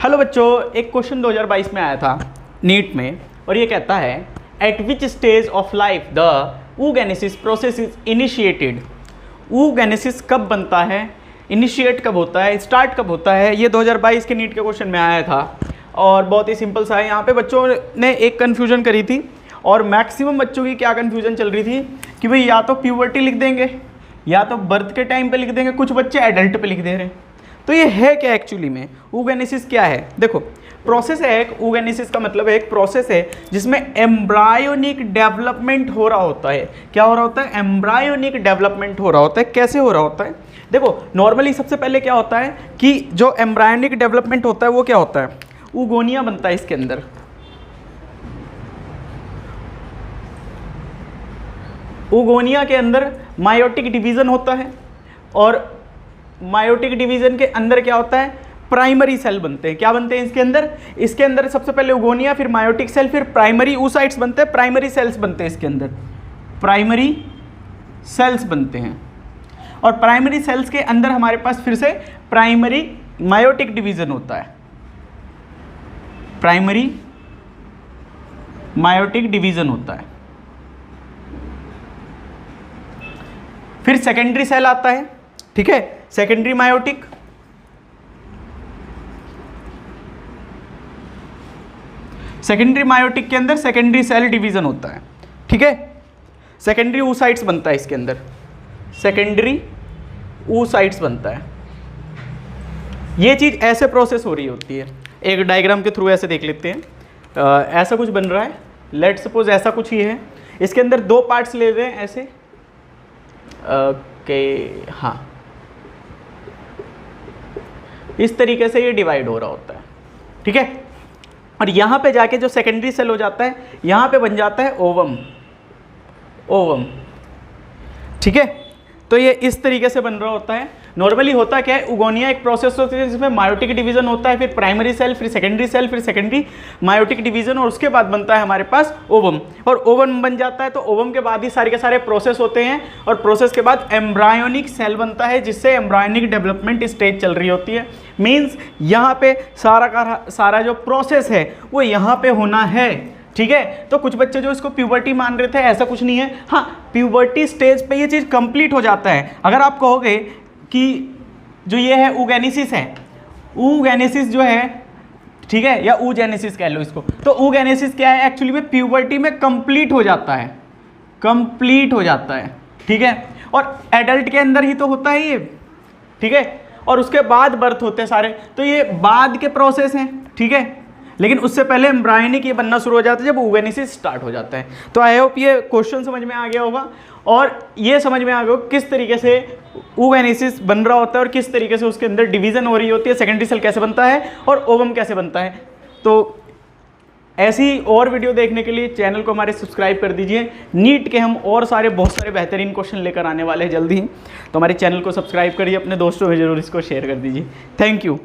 Hello बच्चों, एक question 2022 में आया था नीट में और ये कहता है eight which stage of life the oogenesis process is initiated. oogenesis कब बनता है, इनिशिएट कब होता है, स्टार्ट कब होता है, ये 2022 के नीट के क्वेश्चन में आया था और बहुत ही सिंपल सा है। यहाँ पे बच्चों ने एक कन्फ्यूजन करी थी और मैक्सिमम बच्चों की क्या कन्फ्यूजन चल रही थी कि भाई या तो प्यूबर्टी लिख देंगे या तो बर्थ के टाइम पे लिख देंगे, कुछ बच्चे एडल्ट पे लिख दे रहे हैं। तो ये है क्या एक्चुअली में, oogenesis क्या है? देखो प्रोसेस है एक, oogenesis का मतलब है एक प्रोसेस है जिसमें एम्ब्रायोनिक डेवलपमेंट हो रहा होता है। क्या हो रहा होता है? एम्ब्रायोनिक डेवलपमेंट हो रहा होता है। कैसे हो रहा होता है? देखो नॉर्मली सबसे पहले क्या होता है कि जो एम्ब्रायोनिक डेवलपमेंट होता है वो क्या होता है, oogonia बनता है इसके अंदर। oogonia के अंदर मायोटिक डिवीजन होता है और मायोटिक डिवीजन के अंदर क्या होता है, प्राइमरी सेल बनते हैं। क्या बनते हैं इसके अंदर? इसके अंदर सबसे पहले oogonia, फिर मायोटिक सेल, फिर प्राइमरी oocytes बनते हैं, प्राइमरी सेल्स बनते हैं इसके अंदर, प्राइमरी सेल्स बनते हैं। और प्राइमरी सेल्स के अंदर हमारे पास फिर से प्राइमरी मायोटिक डिवीजन होता है, प्राइमरी मायोटिक डिवीजन होता है। फिर सेकेंडरी सेल आता है, ठीक है, सेकेंडरी मायोटिक, सेकेंडरी मायोटिक के अंदर सेकेंडरी सेल डिवीजन होता है, ठीक है। सेकेंडरी oocytes बनता है इसके अंदर, सेकेंडरी oocytes बनता है। ये चीज ऐसे प्रोसेस हो रही होती है, एक डायग्राम के थ्रू ऐसे देख लेते हैं। ऐसा कुछ बन रहा है, लेट सपोज ऐसा कुछ ही है, इसके अंदर दो पार्ट्स ले रहे हैं ऐसे, हाँ इस तरीके से ये डिवाइड हो रहा होता है, ठीक है। और यहाँ पे जाके जो सेकेंडरी सेल हो जाता है, यहाँ पे बन जाता है ओवम, ओवम, ठीक है। तो ये इस तरीके से बन रहा होता है। नॉर्मली होता क्या है, oogonia एक प्रोसेस होती है जिसमें मायोटिक डिवीजन होता है, फिर प्राइमरी सेल, फिर सेकेंडरी सेल, फिर सेकेंडरी मायोटिक डिवीजन और उसके बाद बनता है हमारे पास ओवम। और ओवम बन जाता है तो ओवम के बाद ही सारे के सारे प्रोसेस होते हैं और प्रोसेस के बाद एम्ब्रायोनिक सेल बनता है जिससे एम्ब्रायोनिक डेवलपमेंट स्टेज चल रही होती है। मीन्स यहाँ पे सारा का सारा जो प्रोसेस है वो यहाँ पे होना है, ठीक है। तो कुछ बच्चे जो इसको प्यूबर्टी मान रहे थे, ऐसा कुछ नहीं है। हाँ, प्यूबर्टी स्टेज पे ये चीज़ कंप्लीट हो जाता है। अगर आप कहोगे कि जो ये है oogenesis है, oogenesis जो है, ठीक है, या oogenesis कह लो इसको, तो oogenesis क्या है एक्चुअली में, प्यूबर्टी में कंप्लीट हो जाता है, कंप्लीट हो जाता है, ठीक है। और एडल्ट के अंदर ही तो होता है ये, ठीक है, और उसके बाद बर्थ होते हैं सारे, तो ये बाद के प्रोसेस हैं, ठीक है। लेकिन उससे पहले एम्ब्रायोनिक ये बनना शुरू हो जाता है जब oogenesis स्टार्ट हो जाता है। तो आई होप ये क्वेश्चन समझ में आ गया होगा और ये समझ में आ गया किस तरीके से oogenesis बन रहा होता है और किस तरीके से उसके अंदर डिवीजन हो रही होती है, सेकेंडरी सेल कैसे बनता है और ओवम कैसे बनता है। तो ऐसी और वीडियो देखने के लिए चैनल को हमारे सब्सक्राइब कर दीजिए। नीट के हम और सारे बहुत सारे बेहतरीन क्वेश्चन लेकर आने वाले हैं जल्दी ही, तो हमारे चैनल को सब्सक्राइब करिए, अपने दोस्तों में जरूर इसको शेयर कर दीजिए। Thank you.